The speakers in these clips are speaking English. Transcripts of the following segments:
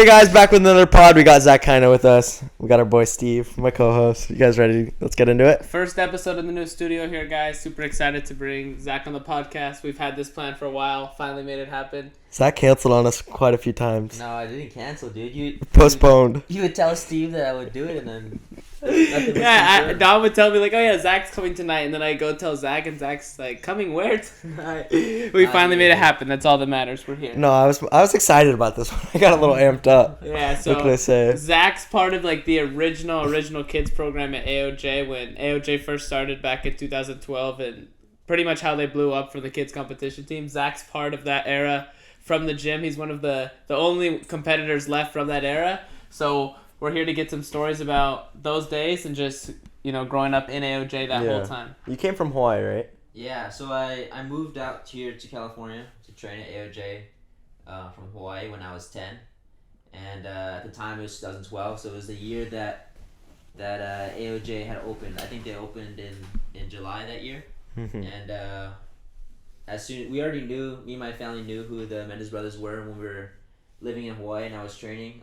Hey guys, back with another pod. We got Zach Kaina with us. We got our boy Steve, my co-host. You guys ready? Let's get into it. First episode of the new studio here, guys. Super excited to bring Zach on the podcast. We've had this plan for a while. Finally made it happen. Zach canceled on us quite a few times. No, I didn't cancel, dude. You Postponed. You would tell Steve that I would do it, and then Don would tell me like, "Oh yeah, Zach's coming tonight," and then I go tell Zach, and Zach's like, "Coming where tonight?" We finally made it happen. That's all that matters. We're here. No, I was excited about this one. I got a little amped up. Yeah. So what can I say? Zach's part of like the original kids program at AOJ when AOJ first started back in 2012, and pretty much how they blew up for the kids competition team. Zach's part of that era. From the gym, he's one of the only competitors left from that era. So we're here to get some stories about those days and just, growing up in AOJ that whole time. You came from Hawaii, right? Yeah, so I moved out here to California to train at AOJ from Hawaii when I was 10. And at the time it was 2012, so it was the year that AOJ had opened. I think they opened in July that year. And we already knew, me and my family knew who the Mendes brothers were when we were living in Hawaii and I was training.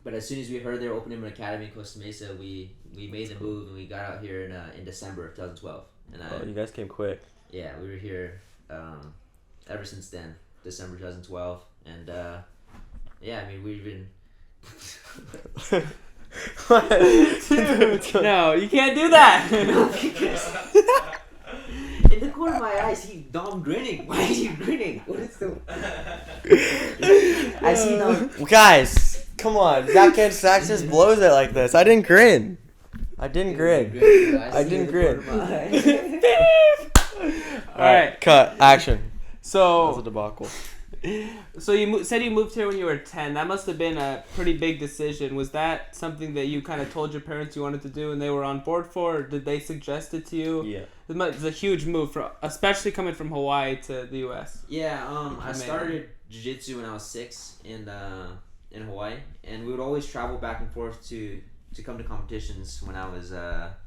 But as soon as we heard they were opening an academy in Costa Mesa, we made the move and we got out here in December of 2012. And you guys came quick. Yeah, we were here ever since then, December 2012. And we've been... No, you can't do that! In the corner of my eyes, I see Dom grinning. Why is he grinning? What is the... I see Dom... Guys, come on. Zach just blows it like this. I didn't grin. I didn't grin. Alright. Cut. Action. So... That was a debacle. So you said you moved here when you were 10. That must have been a pretty big decision. Was that something that you kind of told your parents you wanted to do and they were on board for, or did they suggest it to you? Yeah. It's a huge move, especially coming from Hawaii to the U.S. Yeah, I started jiu-jitsu when I was 6 in Hawaii, and we would always travel back and forth to come to competitions when I was a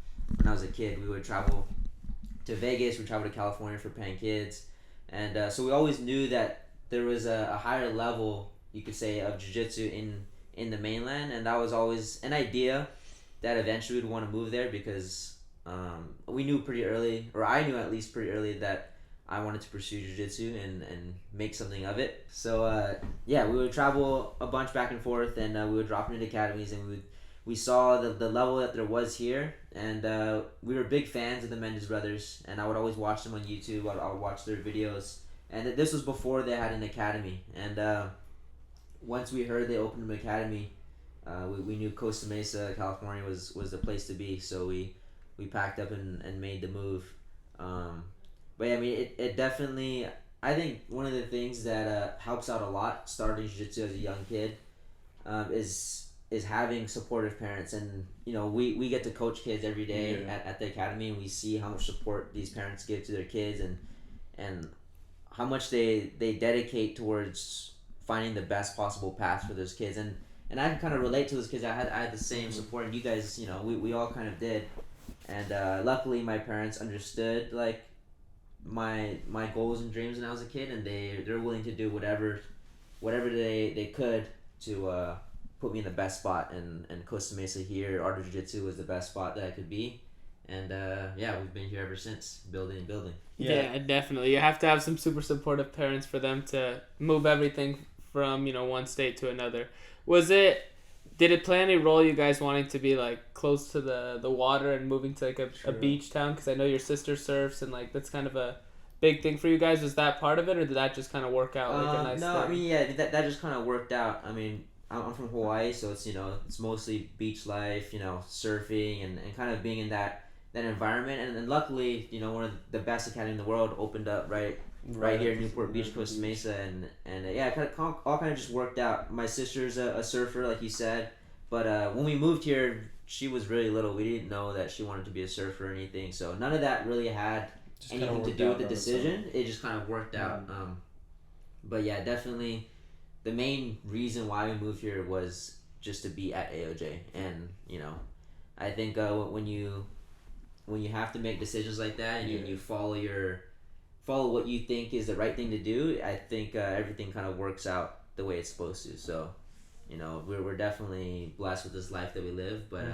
kid. We would travel to Vegas, we'd travel to California for Pan Kids, and so we always knew that there was a higher level, you could say, of jiu-jitsu in the mainland, and that was always an idea that eventually we'd want to move there because we knew pretty early, or I knew at least pretty early, that I wanted to pursue jiu-jitsu and make something of it. So we would travel a bunch back and forth, and we would drop into academies, and we saw the level that there was here, and we were big fans of the Mendes brothers, and I would always watch them on YouTube. I would watch their videos. And this was before they had an academy. And once we heard they opened an academy, we knew Costa Mesa, California was the place to be. So we packed up and made the move. But yeah, I mean, it definitely, I think one of the things that helps out a lot starting jiu-jitsu as a young kid is having supportive parents. And, we get to coach kids every day at the academy, and we see how much support these parents give to their kids and how much they dedicate towards finding the best possible path for those kids, and I can kind of relate to those kids. I had the same support, and you guys, we all kind of did, and luckily my parents understood like my goals and dreams when I was a kid, and they're willing to do whatever they could to put me in the best spot, and Costa Mesa here, Art of Jiu-Jitsu was the best spot that I could be. And we've been here ever since, building and building. Yeah, definitely. You have to have some super supportive parents for them to move everything from, one state to another. Did it play any role you guys wanting to be like close to the water and moving to like a beach town? Because I know your sister surfs and like that's kind of a big thing for you guys. Was that part of it, or did that just kind of work out like a nice No, thing? I mean, that just kind of worked out. I mean, I'm from Hawaii, so it's, it's mostly beach life, surfing and kind of being in that environment, and luckily, one of the best academy in the world opened up right here in Newport Beach, Costa Mesa, and it all kind of just worked out. My sister's a surfer, like you said, but when we moved here, she was really little. We didn't know that she wanted to be a surfer or anything, so none of that really had anything to do with the decision. It just kind of worked out. But yeah, definitely, the main reason why we moved here was just to be at AOJ, and I think when you have to make decisions like that and you follow what you think is the right thing to do, I think everything kind of works out the way it's supposed to. So you know, we're definitely blessed with this life that we live, but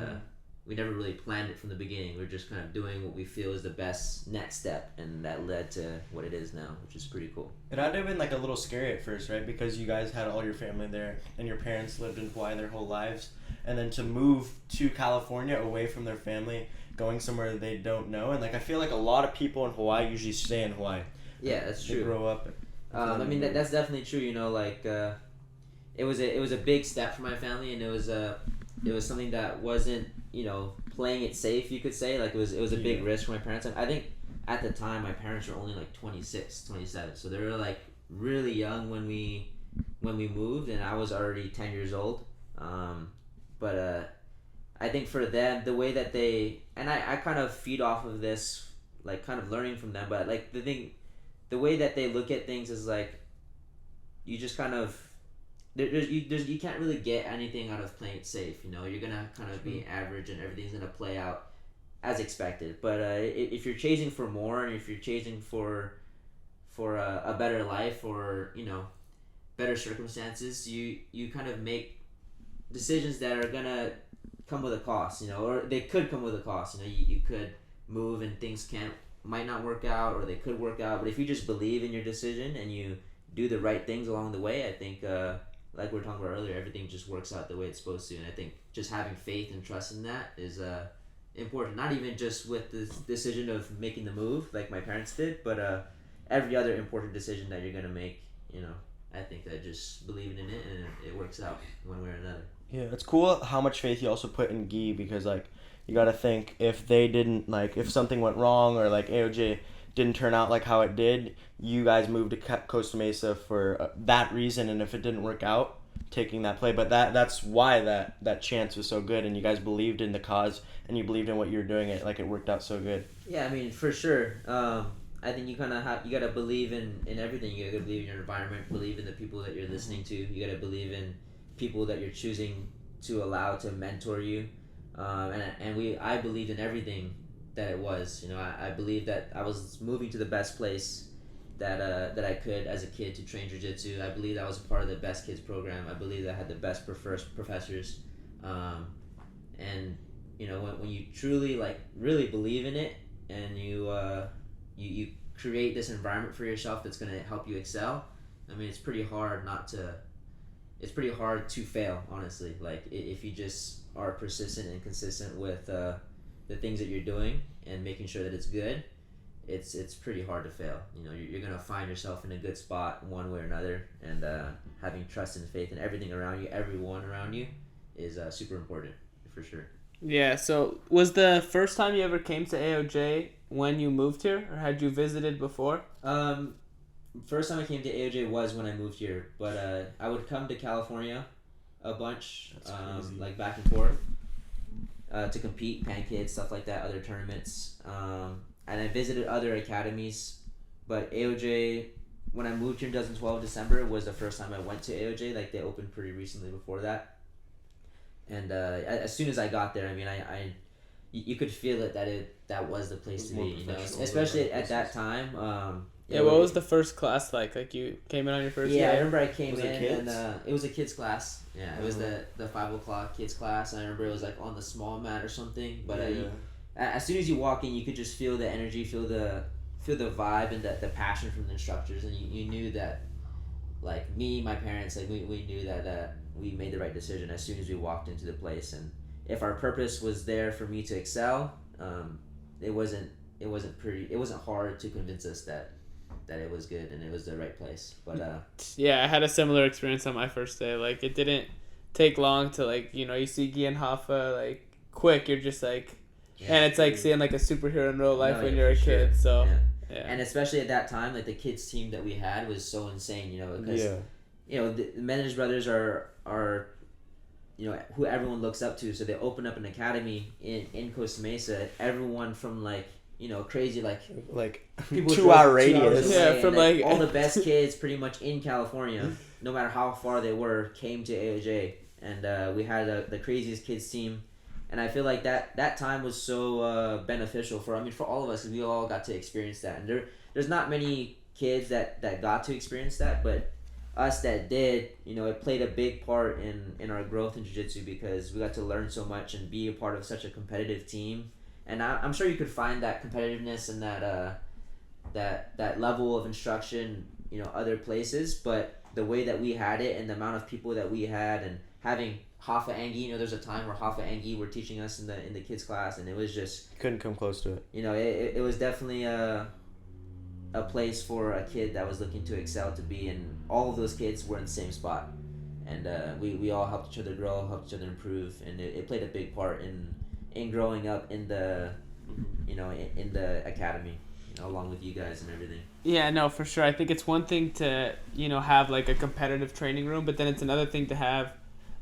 we never really planned it from the beginning. We're just kind of doing what we feel is the best next step, and that led to what it is now, which is pretty cool. It had to have been like a little scary at first, right? Because you guys had all your family there, and your parents lived in Hawaii their whole lives, and then to move to California away from their family, going somewhere they don't know, and like I feel like a lot of people in Hawaii usually stay in Hawaii. Yeah, that's They true. grow up. I mean that's definitely true. You know, like it was a big step for my family, and it was something that wasn't, you know, playing it safe, you could say. Like it was a big risk for my parents. I think at the time my parents were only like 26, 27, so they were like really young when we moved, and I was already 10 years old. But I think for them, the way that they, and I kind of feed off of this, like kind of learning from them, but like the way that they look at things is like, you just kind of, you can't really get anything out of playing it safe. You know, you're gonna kind of be average, and everything's gonna play out as expected. But if you're chasing for more, and if you're chasing for a better life, or, you know, better circumstances, you kind of make decisions that are gonna come with a cost. You know, or they could come with a cost. You know, you could move and things might not work out, or they could work out. But if you just believe in your decision and you do the right things along the way, I think, like we were talking about earlier, everything just works out the way it's supposed to. And I think just having faith and trust in that is important. Not even just with the decision of making the move, like my parents did, but every other important decision that you're gonna make. You know, I think that just believing in it, and it works out one way or another. Yeah, it's cool how much faith you also put in Guy, because like you gotta think, if they didn't, like if something went wrong, or like AOJ didn't turn out like how it did, you guys moved to Costa Mesa for that reason, and if it didn't work out, taking that play. But that's why that chance was so good, and you guys believed in the cause, and you believed in what you were doing. It worked out so good. Yeah, I mean, for sure. I think you kind of you gotta believe in everything. You gotta believe in your environment, believe in the people that you're listening to. You gotta believe in people that you're choosing to allow to mentor you. I believed in everything that it was. You know, I believed that I was moving to the best place that I could as a kid to train jiu-jitsu. I believed I was a part of the best kids program. I believed I had the best professors. And you know, when you truly like really believe in it, and you create this environment for yourself that's going to help you excel, I mean, it's pretty hard to fail, honestly. Like if you just are persistent and consistent with the things that you're doing and making sure that it's good, it's pretty hard to fail. You know, you're gonna find yourself in a good spot one way or another, and having trust and faith in everything around you, everyone around you, is super important, for sure. Yeah, so was the first time you ever came to AOJ when you moved here, or had you visited before? First time I came to AOJ was when I moved here, but I would come to California a bunch, like back and forth, to compete, Pan Kids, stuff like that, other tournaments. And I visited other academies, but AOJ, when I moved here in 2012, December, was the first time I went to AOJ. Like, they opened pretty recently before that. And as soon as I got there, I mean, you could feel it that was the place to be, you know, especially at that time. What was the first class like? Like, you came in on your first day? Yeah, I remember I came Was it in, kids? and it was a kids class. Yeah, it was the 5 o'clock kids class. And I remember it was like on the small mat or something. But as soon as you walk in, you could just feel the energy, feel the vibe, and the passion from the instructors, and you knew that, like me, my parents, like we knew that we made the right decision as soon as we walked into the place. And if our purpose was there for me to excel, it wasn't hard to convince us that it was good and it was the right place. But yeah, I had a similar experience on my first day. Like, it didn't take long to, like, you know, you see Guy and Hoffa, like, quick, you're just like, and it's like seeing like a superhero in real life when you're a kid. So yeah. And especially at that time, like the kids team that we had was so insane, you know, because you know, the Menendez brothers are you know, who everyone looks up to. So they opened up an academy in Costa Mesa. Everyone from, like, you know, crazy, like people 2 hour radius. Yeah, from like all the best kids pretty much in California, no matter how far they were, came to AOJ. And we had the craziest kids team. And I feel like that time was so beneficial for all of us, because we all got to experience that. And there's not many kids that got to experience that, but us that did, it played a big part in our growth in jiu-jitsu because we got to learn so much and be a part of such a competitive team. And I'm sure you could find that competitiveness and that level of instruction, other places. But the way that we had it and the amount of people that we had and having Hafa Angie, there's a time where Hafa Angie were teaching us in the kids class, and it was just couldn't come close to it. It was definitely a place for a kid that was looking to excel to be, and all of those kids were in the same spot, and we all helped each other grow, helped each other improve, and it played a big part in growing up in the in the academy, along with you guys and everything. Yeah, no, for sure. I think it's one thing to have like a competitive training room, but then it's another thing to have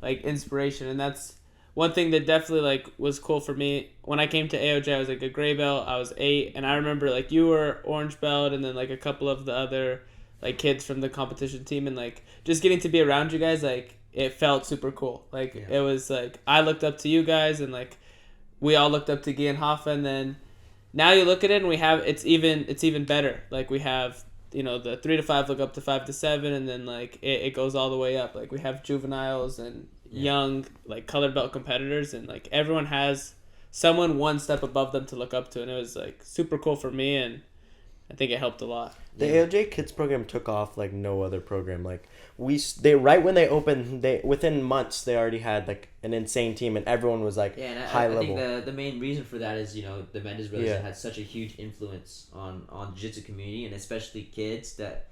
like inspiration, and that's one thing that definitely like was cool for me. When I came to AOJ, I was like a gray belt. I was 8, and I remember like you were orange belt, and then like a couple of the other like kids from the competition team, and like just getting to be around you guys, like it felt super cool. Like It was like I looked up to you guys, and like we all looked up to Guy and Hoffa, and then now you look at it and we have it's even better. Like we have the 3 to 5 look up to 5 to 7, and then like it goes all the way up. Like we have juveniles and young like colored belt competitors, and like everyone has someone one step above them to look up to, and it was like super cool for me, and I think it helped a lot. The AOJ Kids program took off like no other program. Like they right when they opened, within months they already had like an insane team, and everyone was like high level. I think the main reason for that is the Mendes brothers had such a huge influence on the jiu-jitsu community, and especially kids that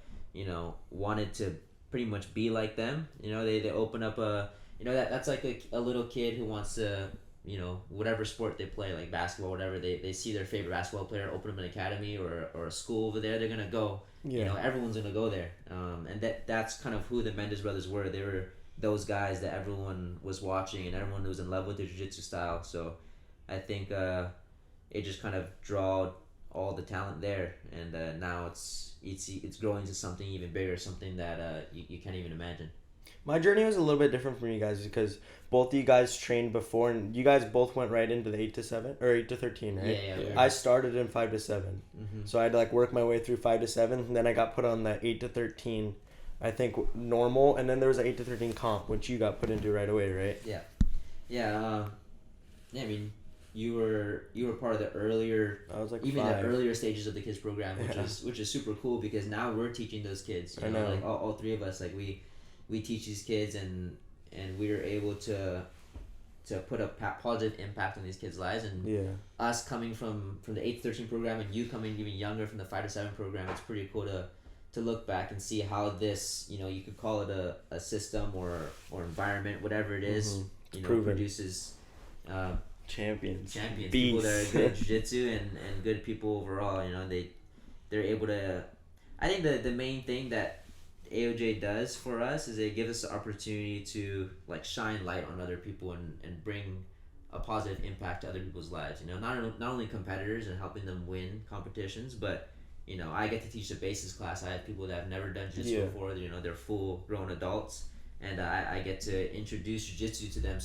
wanted to pretty much be like them. They open up that's like a little kid who wants to whatever sport they play, like basketball, whatever, they see their favorite basketball player open up an academy or a school over there, they're gonna go. Everyone's gonna go there, and that's kind of who the Mendes brothers were. They were those guys that everyone was watching, and everyone was in love with their jiu-jitsu style. So I think it just kind of drawed all the talent there, and now it's growing to something even bigger, something that you can't even imagine. My journey was a little bit different from you guys because both of you guys trained before, and you guys both went right into the 8 to 7 or 8 to 13, right? Yeah. I started in 5 to 7, so I had to like work my way through 5 to 7, and then I got put on the 8 to 13, I think normal, and then there was an 8 to 13 comp, which you got put into right away, right? Yeah. I mean, you were part of the earlier, I was like even 5. the earlier stages of the kids program, which is super cool because now we're teaching those kids. I know. Like all three of us, like we teach these kids, and we are able to put a positive impact on these kids' lives. And us coming from the 8 to 13 program, and you coming even younger from the 5 to 7 program, it's pretty cool to look back and see how this, you could call it a system or environment, whatever it is, produces champions, beasts. People that are good at jiu-jitsu and good people overall. They're able to. I think the main thing that AOJ does for us is they give us the opportunity to like shine light on other people and bring a positive impact to other people's lives. Not only competitors and helping them win competitions, but I get to teach the basics class. I have people that have never done jiu-jitsu before. They're full grown adults, and I get to introduce jiu-jitsu to them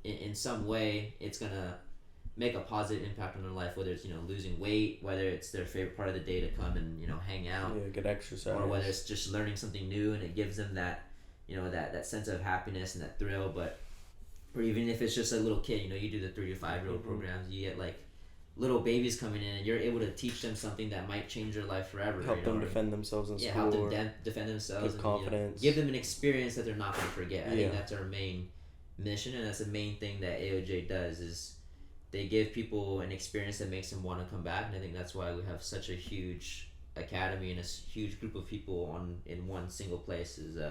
in some way. It's gonna make a positive impact on their life, whether it's losing weight, whether it's their favorite part of the day to come and hang out, get exercise, or whether it's just learning something new and it gives them that that sense of happiness and that thrill. Or even if it's just a little kid, you do the 3 to 5 year old programs, you get like little babies coming in, and you're able to teach them something that might change their life forever. Help them defend themselves in school. Help them defend themselves. With confidence. Give them an experience that they're not going to forget. I think that's our main mission, and that's the main thing that AOJ does is they give people an experience that makes them want to come back. And I think that's why we have such a huge academy and a huge group of people in one single place. Is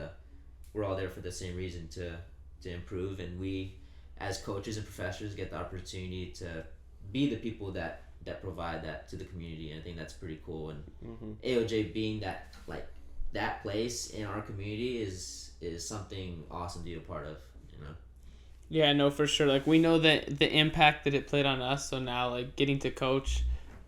we're all there for the same reason, to improve, and we as coaches and professors get the opportunity to be the people that provide that to the community. And I think that's pretty cool, and AOJ being that place in our community is something awesome to be a part of. Yeah, no, for sure. Like, we know that the impact that it played on us, so now, like, getting to coach,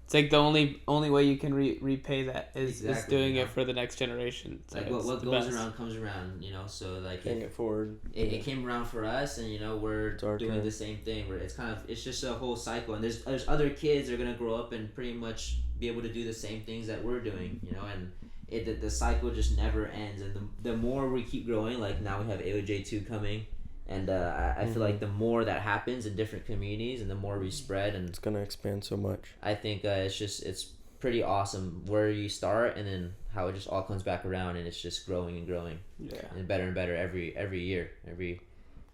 it's like the only way you can repay that is doing it for the next generation. So like, what goes around comes around, so, like... Paying it forward. It came around for us, and, we're doing the same thing. Where it's just a whole cycle. And there's other kids that are going to grow up and pretty much be able to do the same things that we're doing, the cycle just never ends, and the more we keep growing, like now we have AOJ 2 coming, and I feel like the more that happens in different communities and the more we spread, and It's gonna expand so much. I think it's pretty awesome where you start and then how it just all comes back around, and it's just growing and better every year.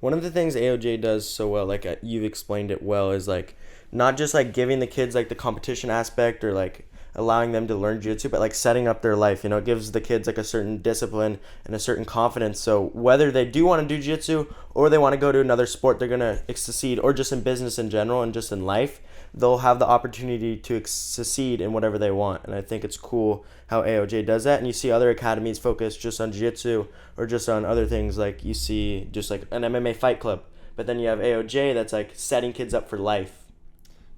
One of the things AOJ does so well, like you've explained it well, is like not just like giving the kids like the competition aspect or like allowing them to learn jiu-jitsu, but like setting up their life. You know, it gives the kids like a certain discipline and a certain confidence. So whether they do want to do jiu-jitsu or they want to go to another sport, they're gonna succeed, or just in business in general and just in life, they'll have the opportunity to succeed in whatever they want. And I think it's cool how AOJ does that. And you see other academies focus just on jiu-jitsu or just on other things, like you see just like an MMA fight club. But then you have AOJ that's like setting kids up for life.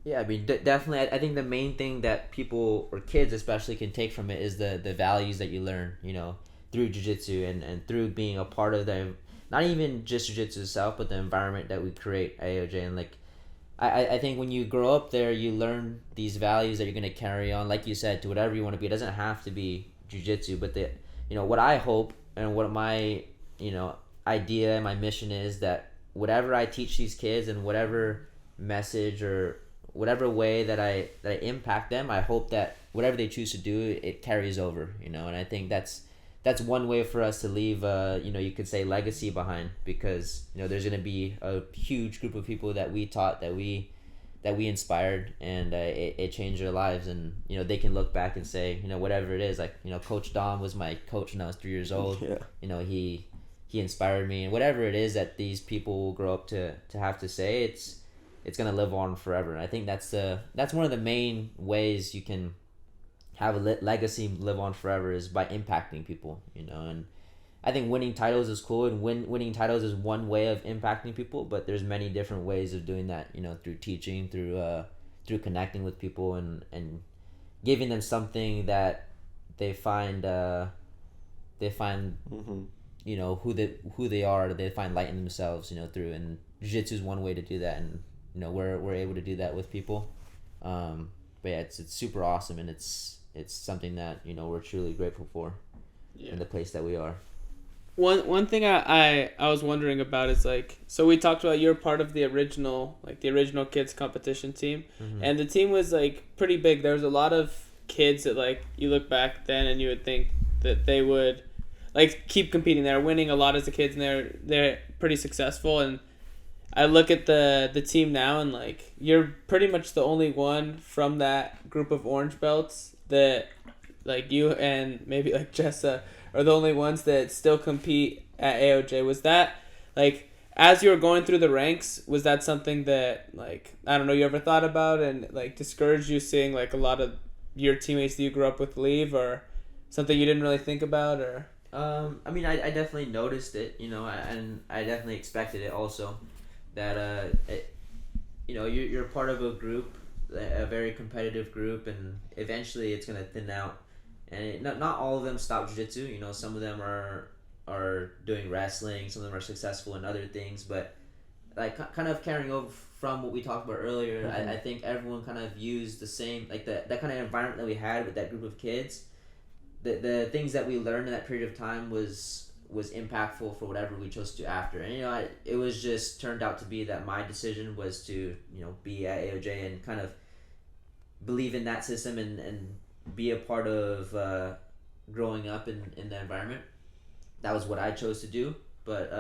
Yeah, I mean, definitely. I think the main thing that people or kids especially can take from it is the values that you learn, through jiu-jitsu and through being a part of not even just jiu-jitsu itself, but the environment that we create at AOJ. And like, I think when you grow up there, you learn these values that you're going to carry on, like you said, to whatever you want to be. It doesn't have to be jiu-jitsu, but what I hope and what my, idea and my mission is that whatever I teach these kids and whatever message or whatever way that I impact them, I hope that whatever they choose to do, it carries over, and I think that's one way for us to leave, you could say legacy behind, because, there's going to be a huge group of people that we taught, that we inspired, and it changed their lives, and, they can look back and say, whatever it is, like, Coach Dom was my coach when I was 3 years old. Yeah. He inspired me, and whatever it is that these people will grow up to have to say, it's gonna live on forever. And I think that's one of the main ways you can have a legacy live on forever, is by impacting people, and I think winning titles is cool, and winning titles is one way of impacting people, but there's many different ways of doing that, through teaching, through connecting with people, and giving them something that they find Mm-hmm. who they are, they find light in themselves, through, and jiu-jitsu is one way to do that, and we're able to do that with people. But yeah, it's super awesome, and it's something that we're truly grateful for, in the place that we are. One thing I was wondering about is, like, so we talked about you're part of the original kids competition team, and the team was like pretty big. There was a lot of kids that, like, you look back then and you would think that they would like keep competing. They're winning a lot as the kids, and they're pretty successful. And I look at the team now, and like, you're pretty much the only one from that group of orange belts that, like, you and maybe like Jessa are the only ones that still compete at AOJ. Was that, like, as you were going through the ranks, was that something that, like, I don't know, you ever thought about and like discouraged you, seeing like a lot of your teammates that you grew up with leave, or something you didn't really think about? Or I mean, I definitely noticed it, and I definitely expected it also, that you're part of a group, a very competitive group, and eventually it's gonna thin out, and not all of them stop jiu-jitsu. Some of them are doing wrestling, some of them are successful in other things, but like kind of carrying over from what we talked about earlier, I think everyone kind of used the same, like that kind of environment that we had with that group of kids. The things that we learned in that period of time was impactful for whatever we chose to do after. And it was just turned out to be that my decision was to be at AOJ and kind of believe in that system and be a part of growing up in the environment. That was what I chose to do. But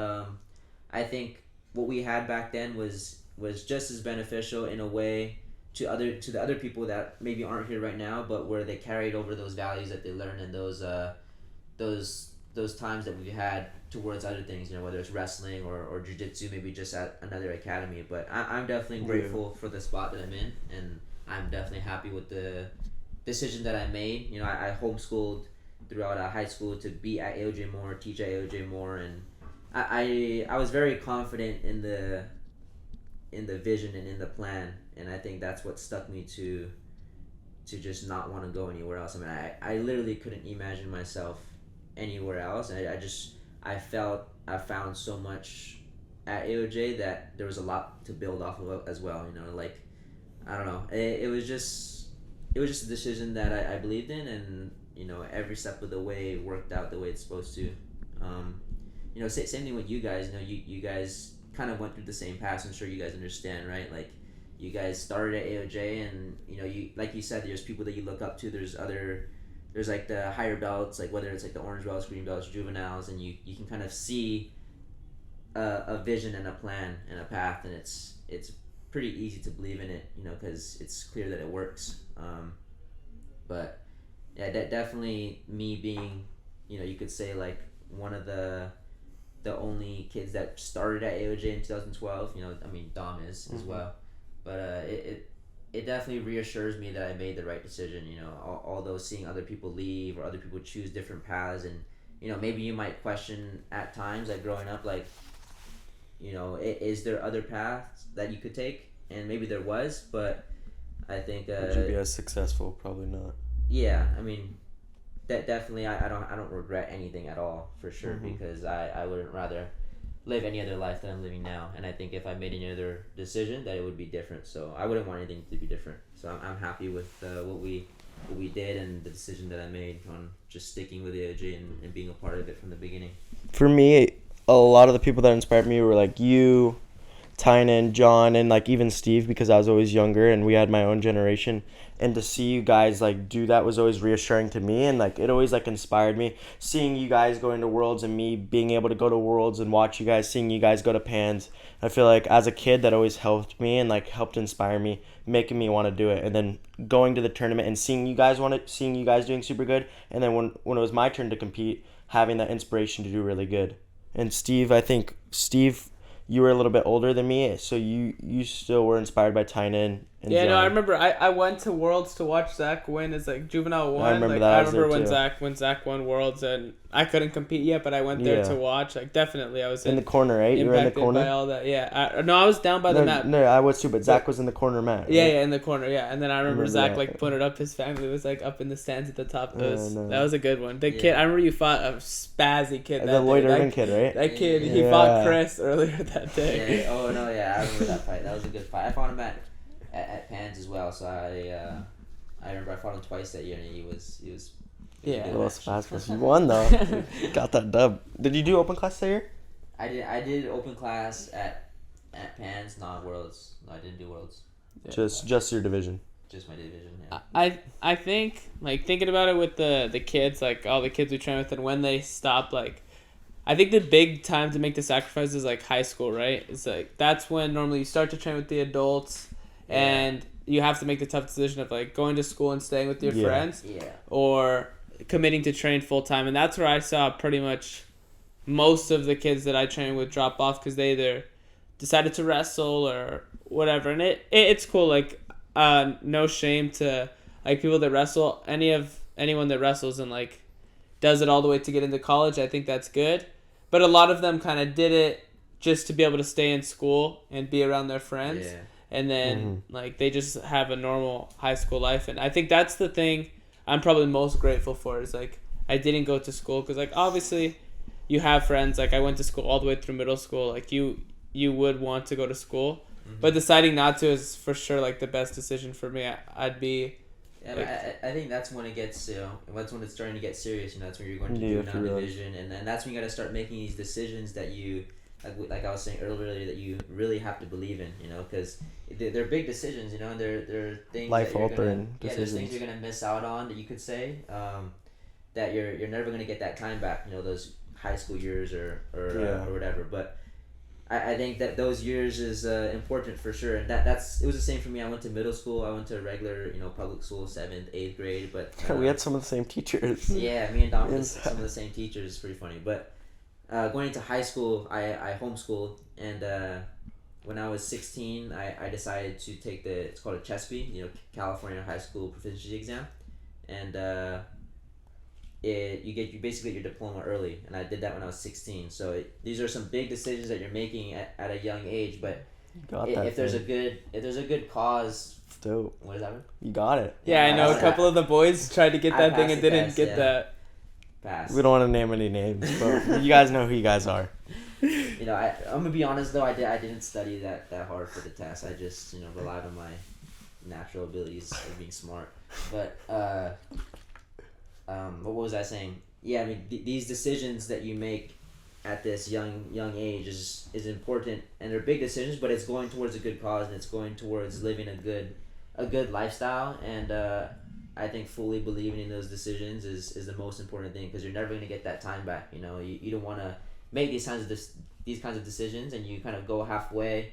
I think what we had back then was just as beneficial in a way to the other people that maybe aren't here right now, but where they carried over those values that they learned in those times that we've had towards other things, whether it's wrestling or jiu-jitsu, maybe just at another academy. But I'm definitely grateful for the spot that I'm in, and I'm definitely happy with the decision that I made. I homeschooled throughout high school to be at AOJ more, teach at AOJ more, and I was very confident in the vision and in the plan, and I think that's what stuck me to just not want to go anywhere else. I mean, I literally couldn't imagine myself anywhere else, and I found so much at AOJ that there was a lot to build off of as well. Like, I don't know, it was just a decision that I believed in, every step of the way worked out the way it's supposed to. Same thing with you guys. You guys kind of went through the same path. I'm sure you guys understand, right? Like, you guys started at AOJ, and you, like you said, there's people that you look up to. There's like the higher belts, like whether it's like the orange belts, green belts, juveniles, and you can kind of see a vision and a plan and a path, and it's pretty easy to believe in it, because it's clear that it works. But yeah, definitely me being, you could say like one of the only kids that started at AOJ in 2012. I mean, Dom is as well, but it definitely reassures me that I made the right decision. Although seeing other people leave or other people choose different paths, and maybe you might question at times, like growing up, like, is there other paths that you could take? And maybe there was, but I think would you be as successful? Probably not. Yeah, I mean, definitely I don't regret anything at all, for sure, because I wouldn't rather live any other life than I'm living now. And I think if I made any other decision, that it would be different. So I wouldn't want anything to be different. So I'm happy with what we did and the decision that I made on just sticking with AOJ and being a part of it from the beginning. For me, a lot of the people that inspired me were like you, Tynan, John, and like even Steve, because I was always younger and we had my own generation. And to see you guys like do that was always reassuring to me, and like it always like inspired me. Seeing you guys going to Worlds and me being able to go to Worlds and watch you guys, seeing you guys go to Pans, I feel like as a kid that always helped me and like helped inspire me, making me want to do it. And then going to the tournament and seeing you guys doing super good, and then when it was my turn to compete, having that inspiration to do really good. And Steve, I think you were a little bit older than me, so you still were inspired by Tynan and Yeah, John. no, I remember I went to Worlds to watch Zach win as like juvenile one. I remember like, that. I remember when Zach won Worlds, and I couldn't compete yet, but I went there to watch. Like, definitely, I was in the corner, right? You were in the corner. By all that, yeah. I was down by the mat. No, I was too, but Zach was in the corner mat. Right? Yeah, in the corner, yeah. And then I remember Zach that. like put it up. His family was like up in the stands at the top. No. That was a good one. The kid, I remember you fought a spazzy kid. The Lloyd Irvin kid, right? That kid, he fought Chris earlier that day. Yeah. Oh no, yeah, I remember that fight. That was a good fight. I fought him at Pans as well. So I remember I fought him twice that year, and he was. Yeah. A little spasmus. You won though. Got that dub. Did you do open class that year? I did open class at Pans, not Worlds. No, I didn't do Worlds. Yeah. Just your division. Just my division. Yeah. I think, like, thinking about it with the kids, like all the kids we train with, and when they stop, like, I think the big time to make the sacrifice is like high school, right? It's like that's when normally you start to train with the adults, and you have to make the tough decision of like going to school and staying with your friends, or committing to train full time. And that's where I saw pretty much most of the kids that I train with drop off, because they either decided to wrestle or whatever. And it's cool, like, no shame to like people that wrestle. Anyone that wrestles and like does it all the way to get into college, I think that's good. But a lot of them kind of did it just to be able to stay in school and be around their friends. Yeah. And then like they just have a normal high school life. And I think that's the thing I'm probably most grateful for, is like I didn't go to school, because like obviously you have friends. Like I went to school all the way through middle school. Like you would want to go to school, but deciding not to is for sure like the best decision for me. I'd be. Yeah, like, I think that's when it gets, that's when it's starting to get serious. That's when you're going to juvenile division, and then that's when you got to start making these decisions that you, like I was saying earlier, that you really have to believe in. Because they're big decisions. And they're things life-altering decisions. Yeah, there's things you're gonna miss out on, that you could say, that you're never gonna get that time back. Those high school years or whatever. But I think that those years is important for sure, and it was the same for me. I went to middle school. I went to regular, public school, 7th, 8th grade. But we had some of the same teachers. Yeah, me and Dom had some of the same teachers. It's pretty funny. But going into high school, I homeschooled, and when I was 16, I decided to take it's called a CHESP, California High School Proficiency Exam, and you basically get your diploma early, and I did that when I was 16. So these are some big decisions that you're making at a young age, but if there's a good cause. Dope. What is that? You got it. Yeah, I know a couple of the boys tried to get that thing and didn't get that. Pass. We don't want to name any names, but you guys know who you guys are. I'm gonna be honest though. I didn't study that hard for the test. I just relied on my natural abilities of being smart. But what was I saying? Yeah, I mean these decisions that you make at this young age is important, and they're big decisions, but it's going towards a good cause, and it's going towards living a good lifestyle, and I think fully believing in those decisions is the most important thing, because you're never going to get that time back. You know, you don't want to make these kinds of decisions and you kind of go halfway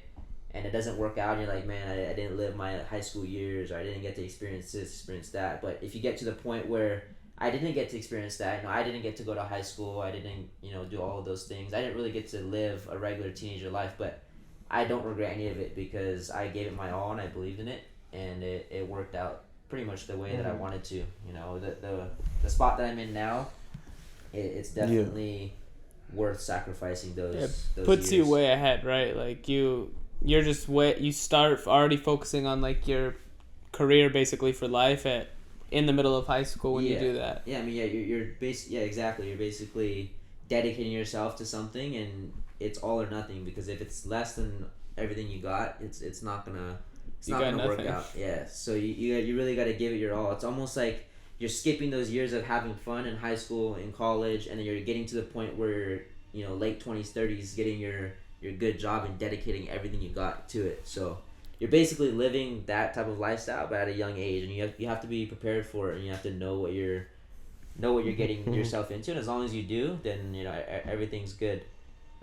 and it doesn't work out and you're like, man, I didn't live my high school years, or I didn't get to experience this, experience that. But if you get to the point where I didn't get to experience that, I didn't get to go to high school, I didn't, do all of those things, I didn't really get to live a regular teenager life, but I don't regret any of it because I gave it my all and I believed in it, and it worked out pretty much the way that I wanted to. The spot that I'm in now, it's definitely worth sacrificing those puts years. you way ahead, right? Like you're just you start already focusing on like your career basically for life in the middle of high school when you do that. Yeah, I mean, exactly. You're basically dedicating yourself to something, and it's all or nothing, because if it's less than everything you got, it's not gonna work out. Yeah, so you really got to give it your all. It's almost like you're skipping those years of having fun in high school, in college, and then you're getting to the point where late 20s, 30s, getting your good job and dedicating everything you got to it. So you're basically living that type of lifestyle, but at a young age, and you have to be prepared for it, and you have to know what you're getting yourself into. And as long as you do, then everything's good.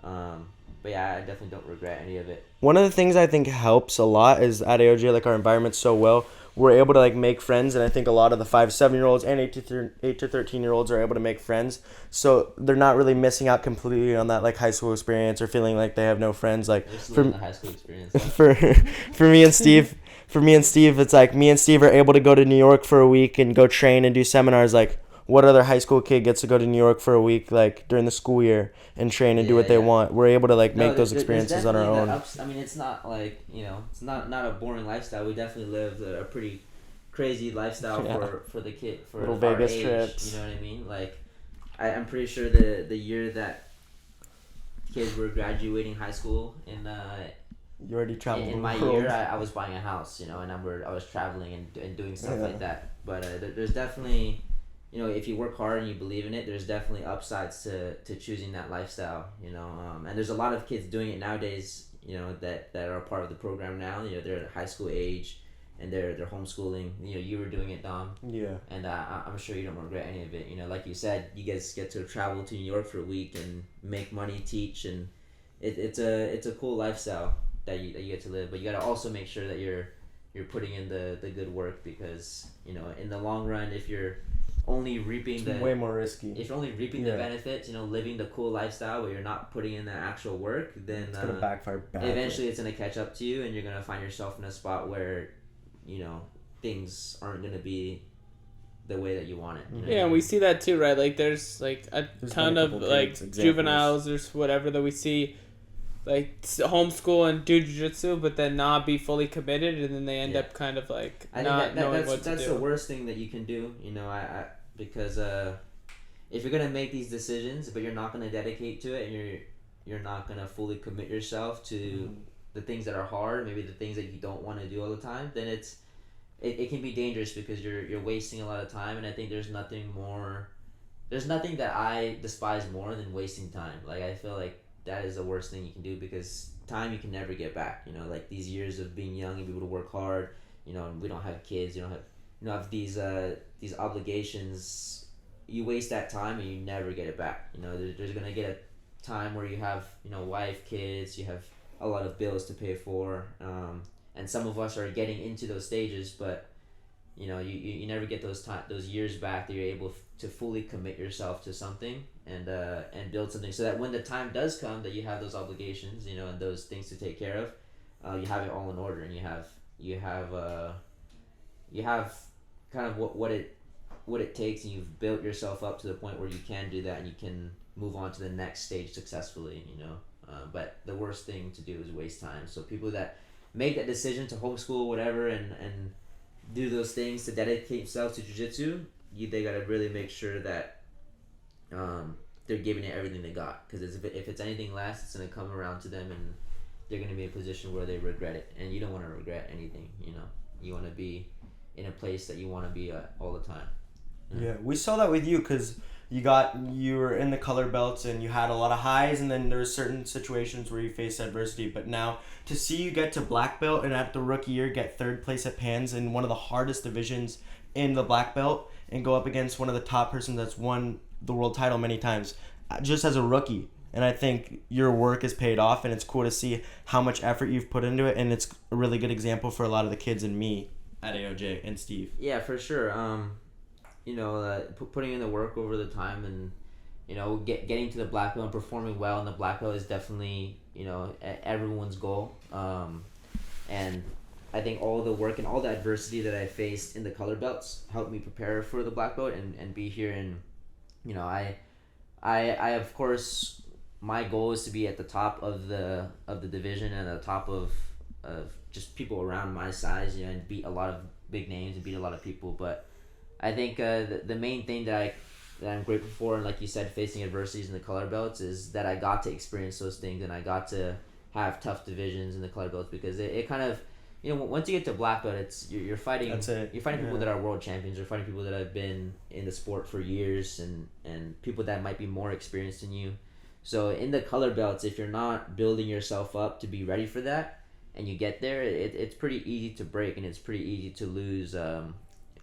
But yeah, I definitely don't regret any of it. One of the things I think helps a lot is at AOJ, like, our environment's so well, we're able to like make friends, and I think a lot of the 5-7-year-olds and 8 to 13-year-olds are able to make friends, so they're not really missing out completely on that like high school experience or feeling like they have no friends. Like for the high school experience. for me and Steve, it's like me and Steve are able to go to New York for a week and go train and do seminars. Like, what other high school kid gets to go to New York for a week, like during the school year, and train and do what they want? We're able to like make those experiences on our own. I mean, it's not like it's not a boring lifestyle. We definitely lived a pretty crazy lifestyle for the kid, for little our Vegas age. trips. You know what I mean? Like, I'm pretty sure the year that kids were graduating high school You already traveled in my the world. year, I was buying a house, and I was traveling and doing stuff like that. But there's definitely, if you work hard and you believe in it, there's definitely upsides to choosing that lifestyle. And there's a lot of kids doing it nowadays. That are a part of the program now. They're at high school age, and they're homeschooling. You were doing it, Dom. Yeah. And I'm sure you don't regret any of it. Like you said, you guys get to travel to New York for a week and make money, teach, and it's a cool lifestyle that you get to live. But you got to also make sure that you're putting in the good work, because in the long run, if you're only reaping way more risky. If you're only reaping the benefits, living the cool lifestyle, but you're not putting in the actual work, then it's gonna backfire badly. Eventually it's gonna catch up to you, and you're gonna find yourself in a spot where things aren't gonna be the way that you want it. Yeah, and we see that too, right? Like there's like a ton of like juveniles or whatever that we see like homeschool and do jiu-jitsu, but then not be fully committed, and then they end up kind of like not knowing what to do. That's the worst thing that you can do, because if you're gonna make these decisions but you're not gonna dedicate to it, and you're not gonna fully commit yourself to the things that are hard, maybe the things that you don't want to do all the time, then it can be dangerous, because you're wasting a lot of time. And I think there's nothing that I despise more than wasting time. Like, I feel like that is the worst thing you can do, because time you can never get back. Like these years of being young and be able to work hard, and we don't have kids, you don't have these obligations. You waste that time and you never get it back. There's gonna get a time where you have wife, kids, you have a lot of bills to pay for, and some of us are getting into those stages, but you never get those years back that you're able to fully commit yourself to something and build something, so that when the time does come that you have those obligations, and those things to take care of, you have it all in order, and you have kind of what it takes, and you've built yourself up to the point where you can do that, and you can move on to the next stage successfully. But the worst thing to do is waste time. So people that make that decision to homeschool, whatever, and do those things to dedicate themselves to jiu-jitsu, they got to really make sure that they're giving it everything they got, because if it's anything less, it's going to come around to them, and they're going to be in a position where they regret it. And you don't want to regret anything. You want to be in a place that you want to be at all the time. Yeah, we saw that with you because you were in the color belts and you had a lot of highs, and then there were certain situations where you faced adversity. But now to see you get to black belt and at the rookie year get third place at Pans in one of the hardest divisions in the black belt and go up against one of the top persons that's won the world title many times, just as a rookie. And I think your work has paid off, and it's cool to see how much effort you've put into it, and it's a really good example for a lot of the kids and me at AOJ and Steve. Yeah, for sure. Putting in the work over the time, and getting to the black belt and performing well in the black belt is definitely everyone's goal. And I think all the work and all the adversity that I faced in the color belts helped me prepare for the black belt and be here. And I of course, my goal is to be at the top of the division and at the top of just people around my size, and beat a lot of big names and beat a lot of people. But I think the main thing that I'm grateful for, and like you said, facing adversities in the color belts, is that I got to experience those things, and I got to have tough divisions in the color belts, because it kind of, once you get to black belt, it's you're fighting. That's it. You're fighting people that are world champions. You're fighting people that have been in the sport for years, and people that might be more experienced than you. So in the color belts, if you're not building yourself up to be ready for that, and you get there, it's pretty easy to break, and it's pretty easy to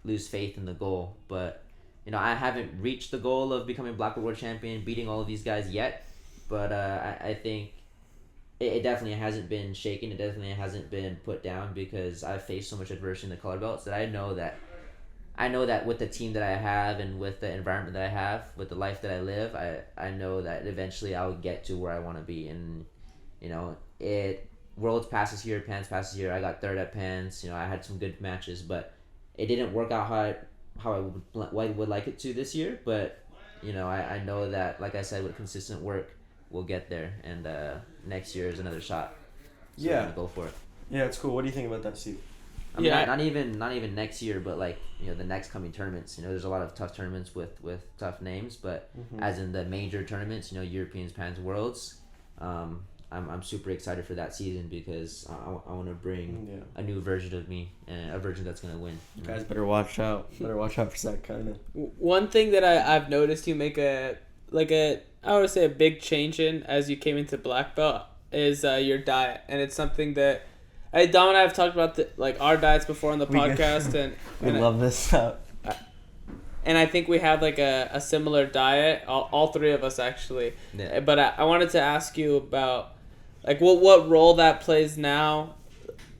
lose faith in the goal. But I haven't reached the goal of becoming black belt world champion, beating all of these guys yet. But I think it definitely hasn't been shaken. It definitely hasn't been put down, because I've faced so much adversity in the color belts that I know that with the team that I have and with the environment that I have, with the life that I live, I know that eventually I'll get to where I want to be. And Worlds passes here, Pans passes here. I got third at Pans. I had some good matches, but it didn't work out how I would like it to this year. But I know that, like I said, with consistent work, we'll get there. And next year is another shot. So we're gonna go for it. Yeah, it's cool. What do you think about that, Steve? I mean, not even next year, but like the next coming tournaments. There's a lot of tough tournaments with tough names, but as in the major tournaments, Europeans, Pans, Worlds. I'm super excited for that season, because I want to bring a new version of me, and a version that's gonna win. You guys better watch out. Better watch out for that Kaina. One thing that I've noticed you make I would say a big change in as you came into black belt is your diet, and it's something that Dom and I have talked about our diets before on the podcast, and we love this stuff. And I think we have a similar diet, all three of us actually. Yeah. But I wanted to ask you about what role that plays now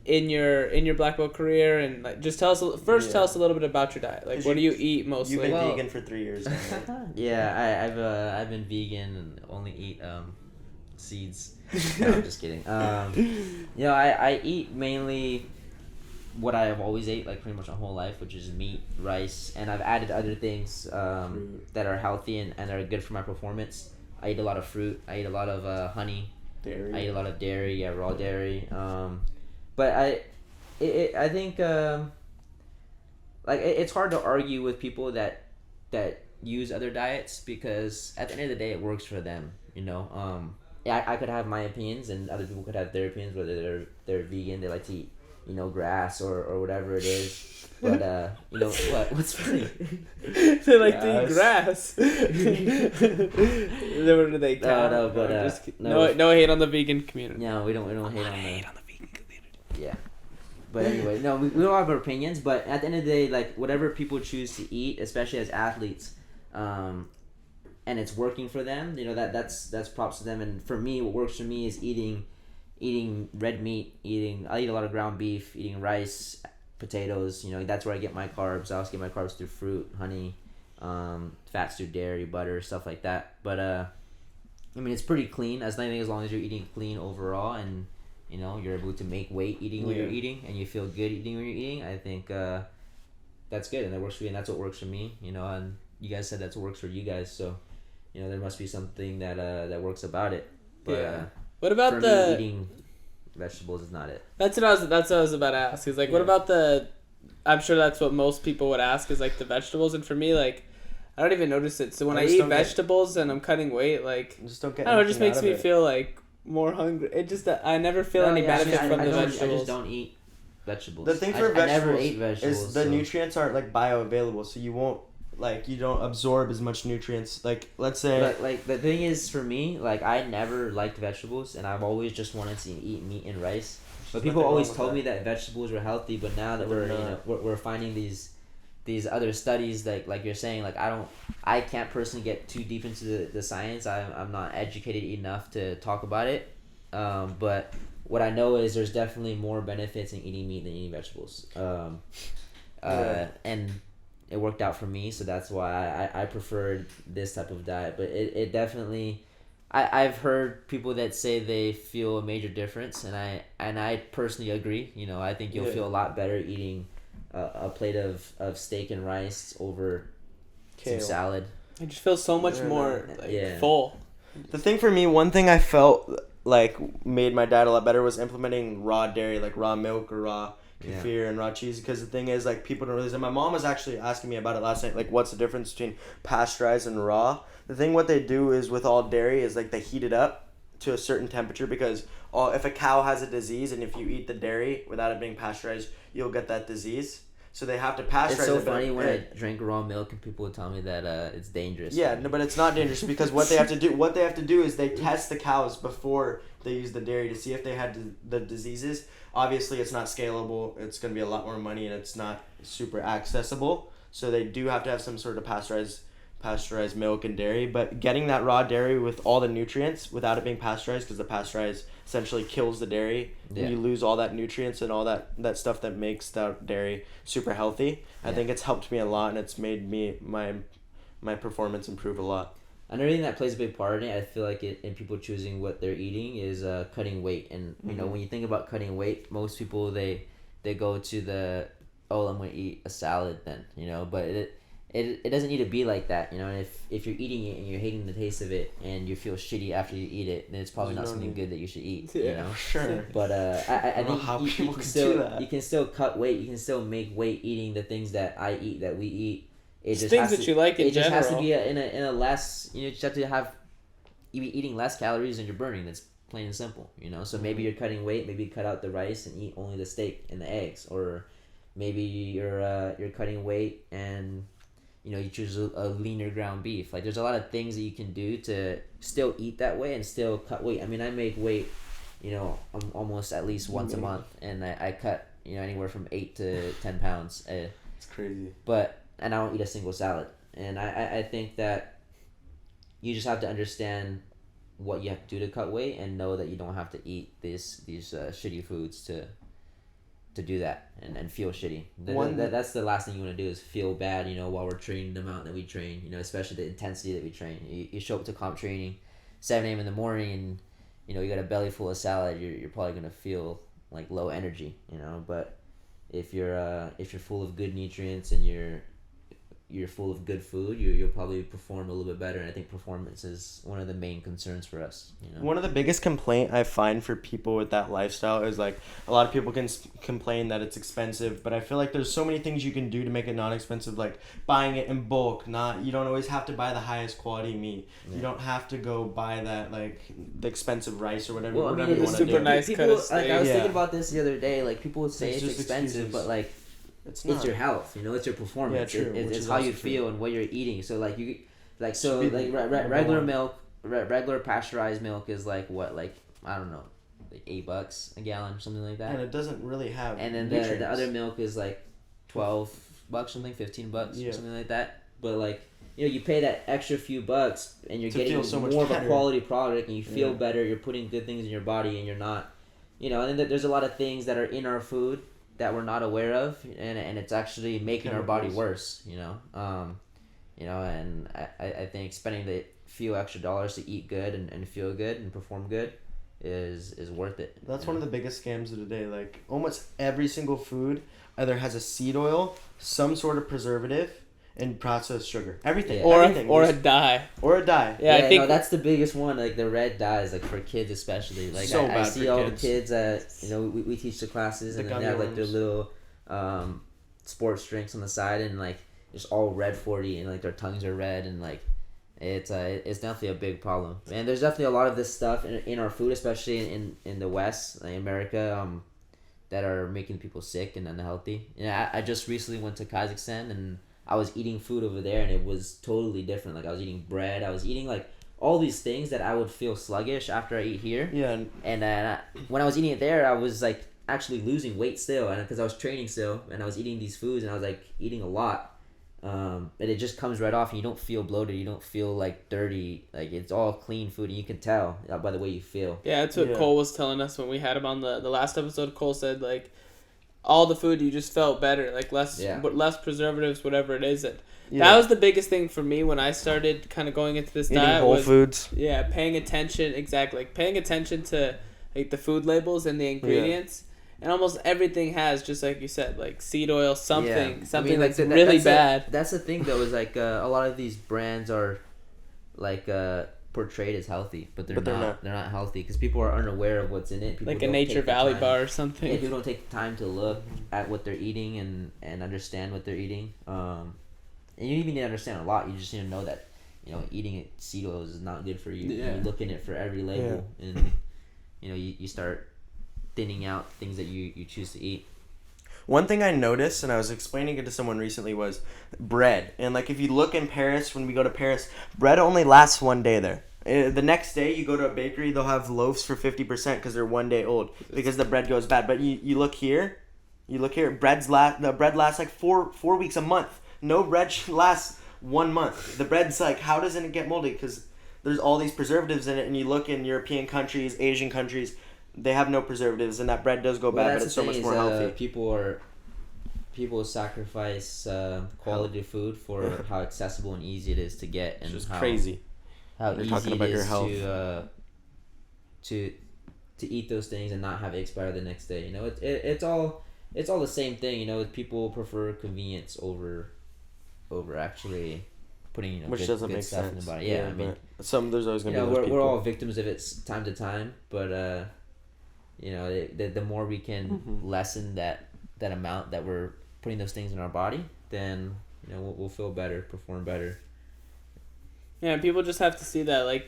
in your black belt career, and just tell us a little bit about your diet. What do you eat mostly? You've been vegan for 3 years now, right? Yeah, I've been vegan and only eat seeds. No, I'm just kidding. I eat mainly what I have always ate, pretty much my whole life, which is meat, rice, and I've added other things that are healthy and are good for my performance. I eat a lot of fruit. I eat a lot of honey. Dairy. I eat a lot of dairy, raw dairy. But I think it's hard to argue with people that use other diets, because at the end of the day, it works for them. I could have my opinions, and other people could have their opinions, whether they're vegan, they like to eat grass or whatever it is. But what's funny? They like to eat grass. What do they count? No, but no hate on the vegan community. No, we don't hate on the vegan community. Yeah. But anyway, no, we don't have our opinions, but at the end of the day, whatever people choose to eat, especially as athletes, and it's working for them, that's props to them. And for me, what works for me is eating red meat, I eat a lot of ground beef, eating rice, potatoes. That's where I get my carbs. I also get my carbs through fruit, honey, fats through dairy, butter, stuff like that. But it's pretty clean, as long as you're eating clean overall, and you're able to make weight eating what you're eating, and you feel good eating what you're eating. I think that's good, and that works for you, and that's what works for me. And you guys said that's what works for you guys, so there must be something that works about it. But what about me, eating vegetables is not it. That's what I was about to ask. Is what about I'm sure that's what most people would ask, is the vegetables, and for me I don't even notice it. So when I eat vegetables and I'm cutting weight, just don't get. I don't know, it just makes me feel more hungry. It just I never feel any benefit from the vegetables. I just don't eat vegetables. The thing for I never ate vegetables, is the nutrients aren't bioavailable, so you won't like you don't absorb as much nutrients. Like let's say Like the thing is for me, like I never liked vegetables, and I've always just wanted to eat meat and rice. But people nothing always wrong with told that. me that vegetables were healthy, but now that They're we're not. we're finding these other studies like you're saying, like I can't personally get too deep into the science. I'm not educated enough to talk about it. But what I know is there's definitely more benefits in eating meat than eating vegetables. Yeah. And it worked out for me, so that's why I preferred this type of diet. But it definitely, I've heard people that say they feel a major difference, and I personally agree. You know, I think you'll Yeah. feel a lot better eating a plate of steak and rice over Kale. some salad. I just feel so much Yeah, more no. like Yeah. full. The thing for me, one thing I felt like made my diet a lot better was implementing raw dairy, like raw milk or raw kefir and raw cheese. Because the thing is, like, people don't realize. And my mom was actually asking me about it last night. Like, what's the difference between pasteurized and raw? The thing what they do is with all dairy is like they heat it up to a certain temperature because if a cow has a disease and if you eat the dairy without it being pasteurized, you'll get that disease. So they have to pasteurize It's so it. but funny when I it- drink raw milk and people would tell me that it's dangerous. Yeah, no, but it's not dangerous because what they have to do is they test the cows before they use the dairy to see if they had the diseases. Obviously, it's not scalable. It's going to be a lot more money and it's not super accessible. So they do have to have some sort of pasteurized milk and dairy, but getting that raw dairy with all the nutrients without it being pasteurized, because the pasteurized essentially kills the dairy Yeah. and you lose all that nutrients and all that stuff that makes that dairy super healthy. I Yeah. think it's helped me a lot and it's made me my performance improve a lot. Another thing that plays a big part in it, I feel like it in people choosing what they're eating is cutting weight. And you know, when you think about cutting weight, most people they go to the I'm gonna eat a salad then, you know, but it doesn't need to be like that, you know. And if you're eating it and you're hating the taste of it and you feel shitty after you eat it, then it's probably There's not no something need. good that you should eat, Yeah. you know. Sure. But I don't know think how you people can could still do that. you can still cut weight. You can still make weight eating the things that I eat, that we eat. It It's just things has that to, you like in it just has to general. be in a less, you know, you just have to have you be eating less calories than you're burning. That's plain and simple, you know. So maybe you're cutting weight. Maybe you cut out the rice and eat only the steak and the eggs, or maybe you're cutting weight and you know you choose a leaner ground beef. Like there's a lot of things that you can do to still eat that way and still cut weight. I mean, I make weight, you know, almost at least once a month, and I cut, you know, anywhere from 8 to 10 pounds. It's crazy. And I don't eat a single salad. And I think that you just have to understand what you have to do to cut weight and know that you don't have to eat these shitty foods to do that and feel shitty. That's the last thing you want to do is feel bad, you know, while we're training the amount that we train, you know, especially the intensity that we train. You show up to comp training 7 a.m. in the morning and, you know, you got a belly full of salad, you're probably going to feel like low energy, you know. But if you're full of good nutrients and you're full of good food, you'll probably perform a little bit better. And I think performance is one of the main concerns for us, you know. One of the biggest complaint I find for people with that lifestyle is like a lot of people can complain that it's expensive, but I feel like there's so many things you can do to make it non-expensive, like buying it in bulk. You don't always have to buy the highest quality meat. Yeah. You don't have to go buy that like the expensive rice or whatever. Well, I mean, whatever you it's want to super do. nice. People, cut of like I was steak. thinking Yeah. about this the other day. Like people would say It's it's just expensive, excuses. but like It's not. it's your health, you know, it's your performance. Yeah, true, It's which is how you also true. feel and what you're eating. So like you, like Should be regular one. milk, regular pasteurized milk is like what, like I don't know, like $8 a gallon, something like that. And it doesn't really have. And then nutrients. the other milk is like $12 something, $15 Yeah. something like that. But like, you know, you pay that extra few bucks and you're To getting feel so much more of a better. quality product and you feel Yeah. better. You're putting good things in your body and you're not, you know. And then there's a lot of things that are in our food that we're not aware of, and it's actually making our body Chemicals. worse, you know. And I think spending the few extra dollars to eat good and feel good and perform good is worth it. That's you one know? of the biggest scams of the day. Like almost every single food either has a seed oil, some sort of preservative, and processed sugar. Everything. Yeah. Everything. Or a There's- dye. or a dye. Yeah, I think no, that's the biggest one. Like the red dyes, like for kids especially. Like So I bad see for all kids. the kids that, you know, we teach the classes The and then they gummy have like their worms. little sports drinks on the side and like it's all red 40 and like their tongues are red and like it's definitely a big problem. And there's definitely a lot of this stuff in our food, especially in the West, like America, that are making people sick and unhealthy. Yeah, I just recently went to Kazakhstan and I was eating food over there and it was totally different. Like I was eating bread, I was eating like all these things that I would feel sluggish after I eat here. Yeah. And when I was eating it there, I was like actually losing weight still, and because I was training still, and I was eating these foods, and I was like eating a lot. And it just comes right off, and you don't feel bloated, you don't feel like dirty, like it's all clean food, and you can tell by the way you feel. Yeah, that's what Cole was telling us when we had him on the last episode. Cole said like all the food you just felt better, like less preservatives, whatever it is. And that was the biggest thing for me when I started kind of going into this Eating diet. Whole Foods. Yeah, paying attention, exactly, like paying attention to like the food labels and the ingredients. And almost everything has, just like you said, like seed oil, something that's really bad. That's the thing though, is like a lot of these brands are like portrayed as healthy, but they're not. They're not healthy because people are unaware of what's in it. People like a Nature Valley bar or something. Yeah, people don't take the time to look at what they're eating and understand what they're eating. And you even need to understand a lot. You just need to know that, eating seed oils is not good for you. Yeah. You look in it for every label, and you start thinning out things that you choose to eat. One thing I noticed, and I was explaining it to someone recently, was bread. And like if you look in Paris, when we go to Paris, bread only lasts one day there. The next day you go to a bakery, they'll have loaves for 50% because they're 1 day old because the bread goes bad. But you look here, the bread lasts like four weeks, a month. No bread lasts 1 month. The bread's like, how doesn't it get moldy? Because there's all these preservatives in it, and you look in European countries, Asian countries, they have no preservatives, and that bread does go bad, but it's so much more healthy. People sacrifice quality food for how accessible and easy it is to get, and it's how crazy. How You're easy talking it about your is health. to eat those things and not have it expire the next day. It's all the same thing. People prefer convenience over actually putting which doesn't make stuff sense in the body. Yeah, I mean, there's always gonna be those people. we're all victims of it time to time, but the more we can lessen that amount that we're putting those things in our body, then we'll feel better, perform better. Yeah, people just have to see that, like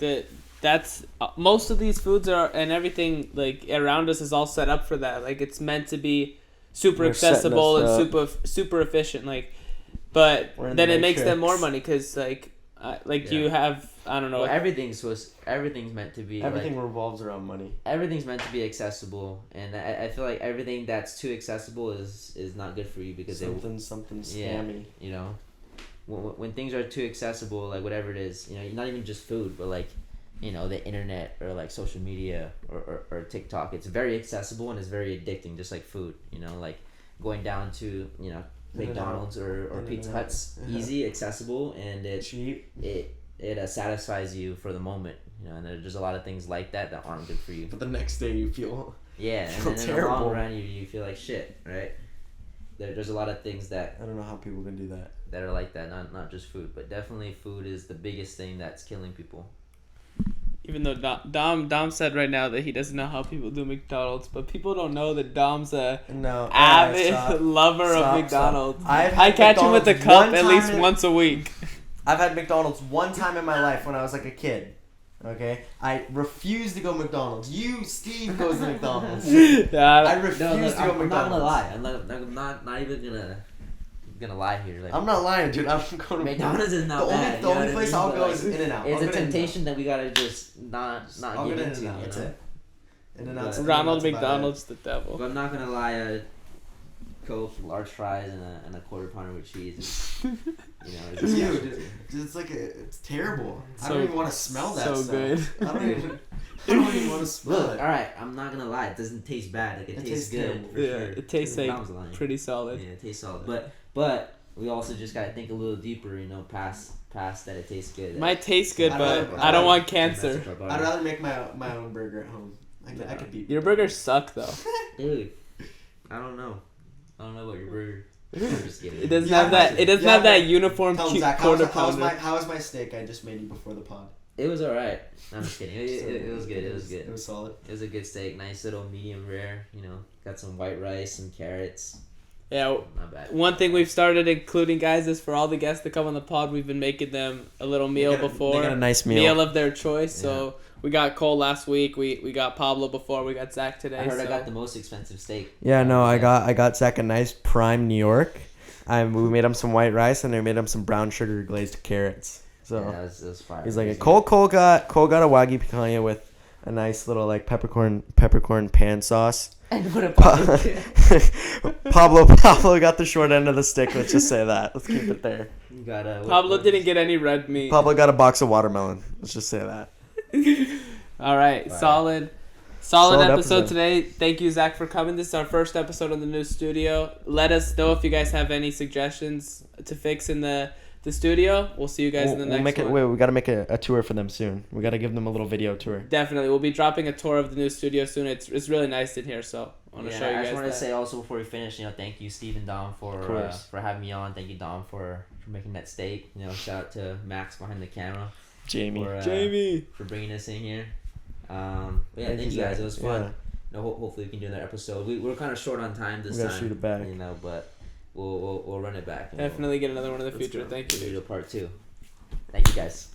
that's most of these foods are, and everything like around us is all set up for that. Like it's meant to be super accessible and super efficient. Like, but then it makes them more money because you have, I don't know. Well, everything's meant to be. Everything revolves around money. Everything's meant to be accessible, and I feel like everything that's too accessible is not good for you because something scammy. When things are too accessible, like whatever it is, not even just food, but like, the internet or like social media or TikTok, it's very accessible and it's very addicting, just like food. Like going down to McDonald's or Pizza Hut's easy, accessible, and cheap. It satisfies you for the moment, and there's a lot of things like that aren't good for you. But the next day you feel and then in the long run you feel like shit, right? There's a lot of things that I don't know how people can do that are like that, not just food, but definitely food is the biggest thing that's killing people. Even though Dom said right now that he doesn't know how people do McDonald's, but people don't know that Dom's a avid lover of McDonald's. I catch him with the cup at least once a week. I've had McDonald's one time in my life when I was like a kid. Okay, I refuse to go McDonald's. Steve, goes to McDonald's. I refuse to go McDonald's. I'm not gonna lie. I'm not even gonna lie here. Like, I'm not lying, dude. I'm going to McDonald's is not bad. The only place I'll go is In-N-Out. It's a temptation that we gotta just not give into. That's it. In-N-Out's Ronald McDonald's the devil. But I'm not gonna lie. Coke, large fries, and a quarter pounder with cheese. It's terrible. I don't even want to smell that stuff. Good. I don't even want to smell it. All right, I'm not gonna lie. It doesn't taste bad. Like it tastes good. For sure. It tastes pretty solid. Yeah, it tastes solid. But we also just gotta think a little deeper. Past that it tastes good. It might taste good, but I don't want cancer. I'd rather make my own burger at home. I could beat. Your burgers suck though. Dude, I don't know about your burger. I'm just kidding. It doesn't have that. It doesn't have that uniform cute quarter pounder. How was my steak I just made you before the pod? It was alright. I'm just kidding. It was good. It was good. It was solid. It was a good steak. Nice little medium rare. Got some white rice and carrots. Yeah. Not bad. One thing we've started including, guys, is for all the guests that come on the pod, we've been making them a little meal before. They got a nice meal of their choice. Yeah. So we got Cole last week. We got Pablo before. We got Zach today. I heard I got the most expensive steak. Yeah, no, I got Zach a nice prime New York. we made him some white rice and I made him some brown sugar glazed carrots. So Yeah, it was fire. he's like, Cole got a Wagyu picanha with a nice little like peppercorn pan sauce. And what a Pablo got the short end of the stick. Let's just say that. Let's keep it there. You got Pablo didn't get any red meat. Pablo got a box of watermelon. Let's just say that. All right, solid episode today. Thank you, Zach, for coming. This is our first episode in the new studio. Let us know if you guys have any suggestions to fix in the studio. We'll see you guys in the next one. We got to make a tour for them soon. We got to give them a little video tour. Definitely. We'll be dropping a tour of the new studio soon. It's really nice in here, so I want to show you guys. I just wanted to say also before we finish, thank you, Steve and Dom, for having me on. Thank you, Dom, for making that steak. Shout out to Max behind the camera. Jamie. For bringing us in here. Thank you guys. It was fun. Yeah. Hopefully we can do another episode. We're kind of short on time this time. We gotta shoot it back. But we'll run it back. Definitely get another one in the future. Go. Thank you. We'll do part 2. Thank you guys.